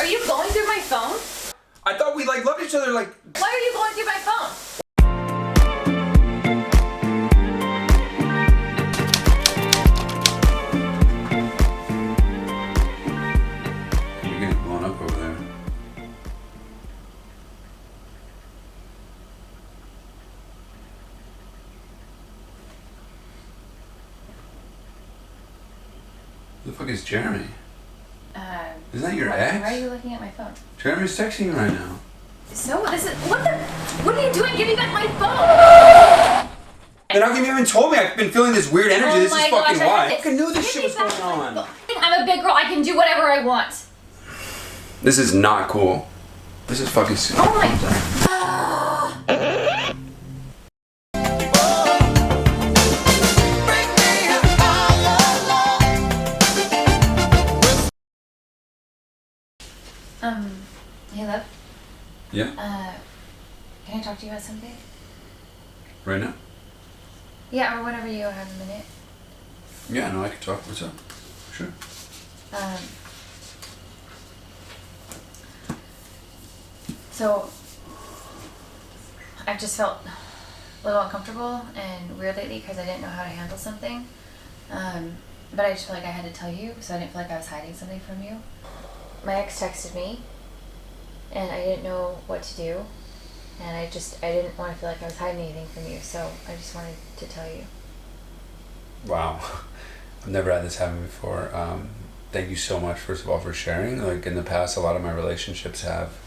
Are you going through my phone? I thought we like loved each other. Like, why are you going through my phone? you're getting blown up over there. Who the fuck is Jeremy? Isn't that your ex? Why are you looking at my phone? Jeremy's texting you right now. So this is what are you doing? Give me back my phone! And how come you even told me? I've been feeling this weird energy. This is my fucking gosh, why. I this. fucking knew this Give shit me was back going my on. phone. I'm a big girl. I can do whatever I want. This is not cool. This is fucking stupid. Oh my god. Hey love. Yeah? Can I talk to you about something? Right now? Yeah, or whenever you have a minute. Yeah, no, I can talk. What's up? Sure. So I've just felt a little uncomfortable and weird lately because I didn't know how to handle something. But I just felt like I had to tell you, so I didn't feel like I was hiding something from you. My ex texted me and I didn't know what to do. And I didn't want to feel like I was hiding anything from you, so I just wanted to tell you. Wow. I've never had this happen before. Thank you so much, first of all, for sharing. Like, in the past, a lot of my relationships have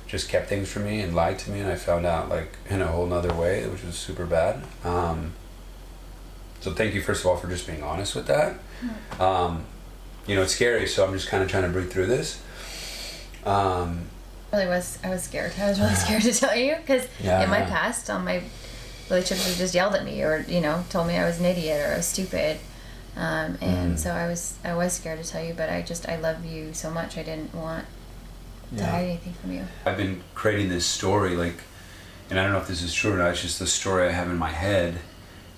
just kept things from me and lied to me, and I found out, like, in a whole nother way, which was super bad. So thank you, first of all, for just being honest with that. You know, it's scary, so I'm just kind of trying to breathe through this. I was scared. I was really scared to tell you because in my past, all my relationships have just yelled at me or, you know, told me I was an idiot or I was stupid. And so I was scared to tell you, but I love you so much. I didn't want to hide anything from you. I've been creating this story, like, and I don't know if this is true or not, it's just the story I have in my head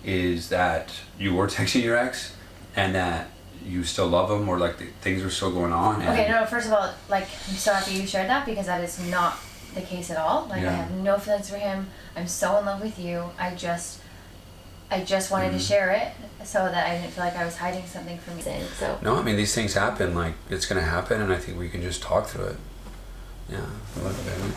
is that you were texting your ex and that you still love him, or like things are still going on. And okay, no, first of all, like, I'm so happy you shared that because that is not the case at all. Like, I have no feelings for him. I'm so in love with you. I just wanted to share it so that I didn't feel like I was hiding something from you. So no, I mean, these things happen. Like, it's gonna happen, and I think we can just talk through it. Yeah, I love it, baby.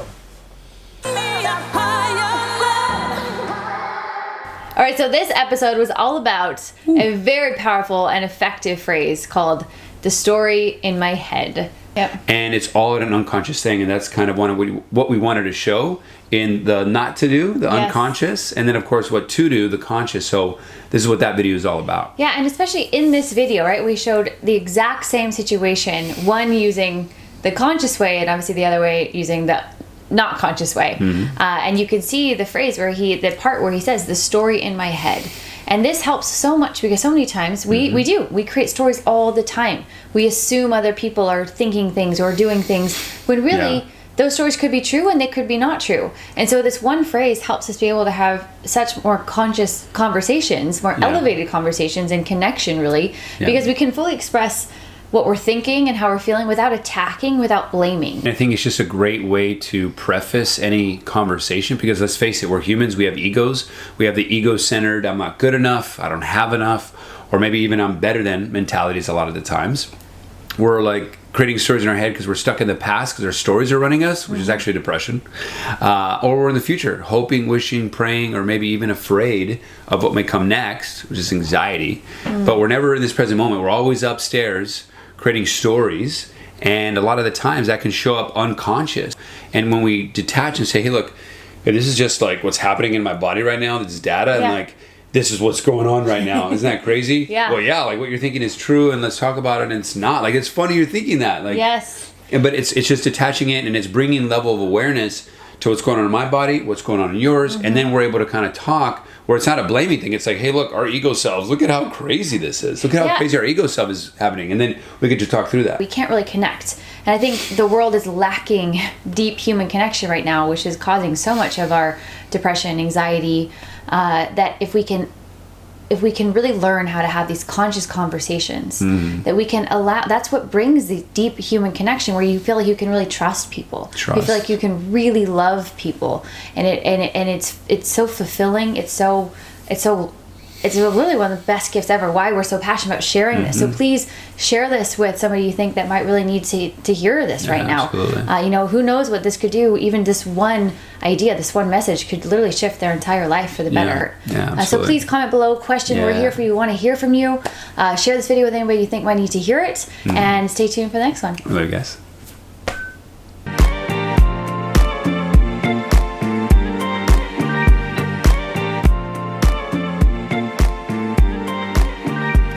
All right, so this episode was all about a very powerful and effective phrase called the story in my head. Yep. And it's all an unconscious thing, and that's kind of what we wanted to show in the not to do, the unconscious, and then of course what to do, the conscious. So this is what that video is all about. Yeah, and especially in this video, right, we showed the exact same situation, one using the conscious way and obviously the other way using the not conscious way. And you can see the phrase where the part where he says the story in my head. And this helps so much because so many times we create stories all the time. We assume other people are thinking things or doing things when really those stories could be true and they could be not true. And so this one phrase helps us be able to have such more conscious conversations, more elevated conversations and connection really, because we can fully express what we're thinking and how we're feeling without attacking, without blaming. And I think it's just a great way to preface any conversation because let's face it, we're humans, we have egos. We have the ego-centered, I'm not good enough, I don't have enough, or maybe even I'm better than mentalities a lot of the times. We're like creating stories in our head because we're stuck in the past because our stories are running us, which is actually depression. Or we're in the future, hoping, wishing, praying, or maybe even afraid of what may come next, which is anxiety. But we're never in this present moment. We're always upstairs creating stories, and a lot of the times that can show up unconscious. And when we detach and say, hey, look, this is just like what's happening in my body right now, this is data, and like, this is what's going on right now. Isn't that crazy? Well, yeah, like what you're thinking is true, and let's talk about it, and it's not. Like, it's funny you're thinking that. Like, but it's just detaching it, and it's bringing level of awareness to what's going on in my body, what's going on in yours, and then we're able to kind of talk where it's not a blaming thing. It's like, hey, look, our ego selves, look at how crazy this is. Look at how crazy our ego self is happening. And then we get to talk through that. We can't really connect. And I think the world is lacking deep human connection right now, which is causing so much of our depression, anxiety, that if we can if we can really learn how to have these conscious conversations, that we can allow, that's what brings the deep human connection, where you feel like you can really trust people. You feel like you can really love people, and it's so fulfilling. It's really one of the best gifts ever. Why we're so passionate about sharing this. So please share this with somebody you think that might really need to hear this right now. Who knows what this could do. Even this one idea, this one message could literally shift their entire life for the better. So please comment below, question. We're here for you. We want to hear from you. Share this video with anybody you think might need to hear it. And stay tuned for the next one. Love you guys.